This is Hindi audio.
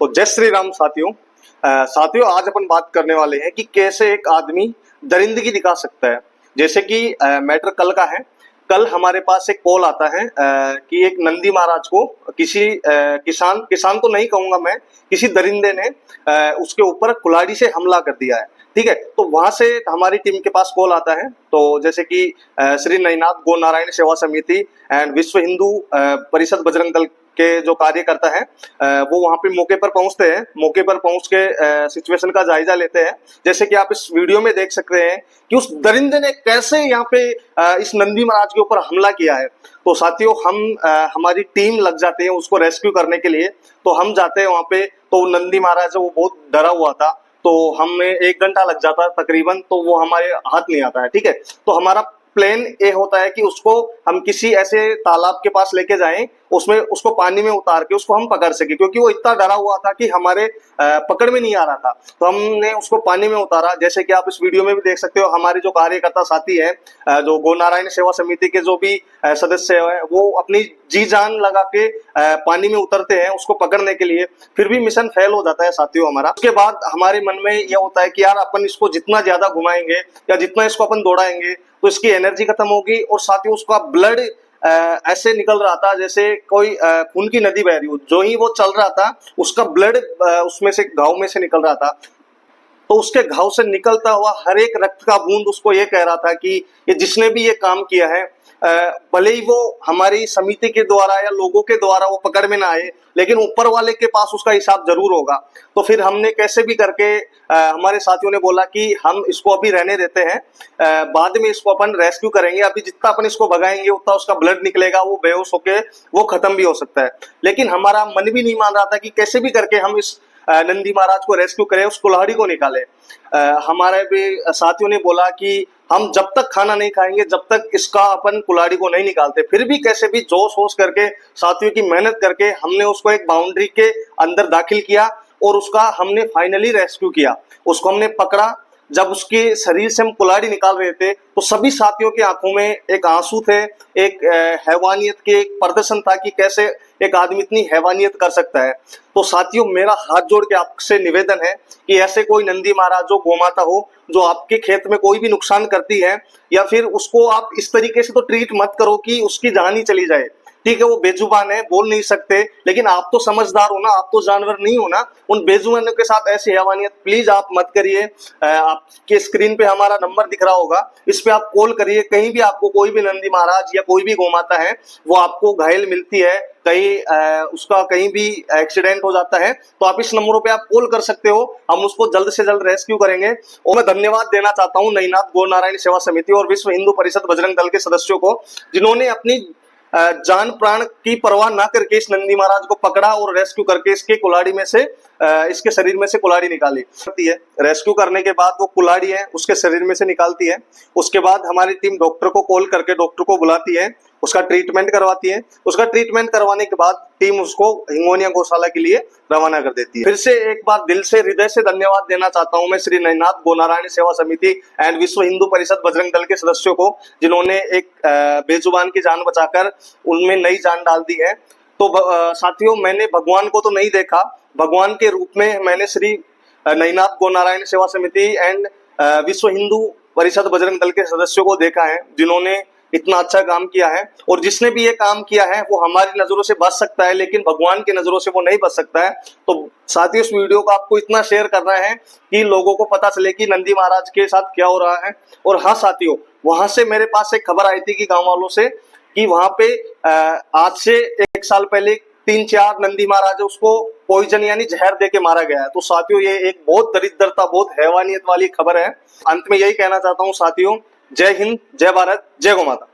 तो जय श्री राम साथियों। साथियों आज अपन बात करने वाले हैं कि कैसे एक आदमी दरिंदगी दिखा सकता है। जैसे कि मैटर कल का है। कल हमारे पास एक कॉल आता है कि एक नंदी महाराज को किसी किसान तो नहीं कहूंगा मैं, किसी दरिंदे ने उसके ऊपर कुल्हाड़ी से हमला कर दिया है। ठीक है, तो वहां से हमारी टीम के पास कॉल आता है। तो जैसे कि श्री नईनाथ गो नारायण सेवा समिति एंड विश्व हिंदू परिषद बजरंग दल के जो कार्यकर्ता है वो वहां पे मौके पर पहुंचते हैं। मौके पर पहुंच के सिचुएशन का जायजा लेते हैं। जैसे कि आप इस वीडियो में देख सकते हैं कि उस दरिंदे ने कैसे यहाँ पे इस नंदी महाराज के ऊपर हमला किया है। तो साथियों हम हमारी टीम लग जाते हैं उसको रेस्क्यू करने के लिए। तो हम जाते हैं वहां पे, तो नंदी महाराज वो बहुत डरा हुआ था, तो हमें 1 घंटा लग जाता तकरीबन, तो वो हमारे हाथ नहीं आता है। ठीक है, तो हमारा प्लान ये होता है कि उसको हम किसी ऐसे तालाब के पास लेके जाएं, उसमें उसको पानी में उतार के उसको हम पकड़ सके, क्योंकि वो इतना डरा हुआ था कि हमारे पकड़ में नहीं आ रहा था। तो हमने उसको पानी में उतारा। जैसे कि आप इस वीडियो में भी देख सकते हो, हमारे जो कार्यकर्ता साथी है, जो गो नारायण सेवा समिति के जो भी सदस्य है, वो अपनी जी जान लगा के पानी में उतरते हैं उसको पकड़ने के लिए। फिर भी मिशन फेल हो जाता है साथियों हमारा। उसके बाद हमारे मन में यह होता है कि यार अपन इसको जितना ज्यादा घुमाएंगे या जितना इसको अपन दौड़ाएंगे तो इसकी एनर्जी खत्म होगी, और साथ ही उसका ब्लड ऐसे निकल रहा था जैसे कोई खून की नदी बह रही हो। जो ही वो चल रहा था उसका ब्लड उसमें से घाव में से निकल रहा था। तो उसके घाव से निकलता हुआ हर एक रक्त का बूंद उसको ये कह रहा था कि ये जिसने भी ये काम किया है, भले ही वो हमारी समिति के द्वारा या लोगों के द्वारा वो पकड़ में ना आए, लेकिन ऊपर वाले के पास उसका हिसाब जरूर होगा। तो फिर हमने कैसे भी करके हमारे साथियों ने बोला कि हम इसको अभी रहने देते हैं, बाद में इसको अपन रेस्क्यू करेंगे। अभी जितना अपन इसको भगाएंगे उतना उसका ब्लड निकलेगा, वो बेहोश होके वो खत्म भी हो सकता है। लेकिन हमारा मन भी नहीं मान रहा था कि कैसे भी करके हम इस नंदी महाराज को रेस्क्यू करें, उस कुल्हाड़ी को निकाले। हमारे भी साथियों ने बोला कि हम जब तक खाना नहीं खाएंगे जब तक इसका अपन कुल्हाड़ी को नहीं निकालते। फिर भी कैसे भी जोश होश करके साथियों की मेहनत करके हमने उसको एक बाउंड्री के अंदर दाखिल किया और उसका हमने फाइनली रेस्क्यू किया। उसको हमने पकड़ा। जब उसके शरीर से हम कुल्हाड़ी निकाल रहे थे तो सभी साथियों की आंखों में एक आंसू थे, एक हैवानियत के एक प्रदर्शन था कि कैसे एक आदमी इतनी हैवानियत कर सकता है। तो साथियों मेरा हाथ जोड़ के आपसे निवेदन है कि ऐसे कोई नंदी महाराज जो गोमाता हो, जो आपके खेत में कोई भी नुकसान करती है, या फिर उसको आप इस तरीके से तो ट्रीट मत करो कि उसकी जान ही चली जाए। ठीक है, वो बेजुबान है, बोल नहीं सकते, लेकिन आप तो समझदार हो ना, आप तो जानवर नहीं हो ना। उन बेजुबानों के साथ ऐसी हैवानियत प्लीज आप मत करिए। आपके स्क्रीन पे हमारा नंबर दिख रहा होगा, इस पे आप कॉल करिए। कहीं भी आपको कोई भी नंदी महाराज या कोई भी गोमाता है वो आपको घायल मिलती है, कहीं उसका कहीं भी एक्सीडेंट हो जाता है, तो आप इस नंबरों पे आप कॉल कर सकते हो। हम उसको जल्द से जल्द रेस्क्यू करेंगे। और मैं धन्यवाद देना चाहता हूँ नईनाथ गो नारायण सेवा समिति और विश्व हिंदू परिषद बजरंग दल के सदस्यों को, जिन्होंने अपनी जान प्राण की परवाह ना करके इस नंदी महाराज को पकड़ा और रेस्क्यू करके इसके कुल्हाड़ी में से इसके शरीर में से कुल्हाड़ी निकाली है। रेस्क्यू करने के बाद वो कुल्हाड़ी है उसके शरीर में से निकालती है। उसके बाद हमारी टीम डॉक्टर को कॉल करके डॉक्टर को बुलाती है, उसका ट्रीटमेंट करवाती है। उसका ट्रीटमेंट करवाने के बाद टीम उसको हिंगोनिया गौशाला के लिए रवाना कर देती है। फिर से एक बार दिल से हृदय से धन्यवाद देना चाहता हूं मैं श्री नईनाथ गो नारायण सेवा समिति एंड विश्व हिंदू परिषद बजरंग दल के सदस्यों को, जिन्होंने एक बेजुबान की जान बचाकर उनमें नई जान डाल दी है। तो साथियों मैंने भगवान को तो नहीं देखा, भगवान के रूप में मैंने श्री नईनाथ गो नारायण सेवा समिति एंड विश्व हिंदू परिषद बजरंग दल के सदस्यों को देखा है, जिन्होंने इतना अच्छा काम किया है। और जिसने भी ये काम किया है वो हमारी नजरों से बच सकता है, लेकिन भगवान की नजरों से वो नहीं बच सकता है। तो साथियों इस वीडियो को आपको इतना शेयर करना है कि लोगों को पता चले कि नंदी महाराज के साथ क्या हो रहा है। और हाँ साथियों, वहां से मेरे पास एक खबर आई थी कि गांव वालों से कि वहां पे आज से 1 साल पहले 3-4 नंदी महाराज उसको पॉइजन यानी जहर दे के मारा गया है। तो साथियों ये एक बहुत दरिद्रता, बहुत हैवानियत वाली खबर है। अंत में यही कहना चाहता हूँ साथियों, जय हिंद, जय भारत, जय गौ माता।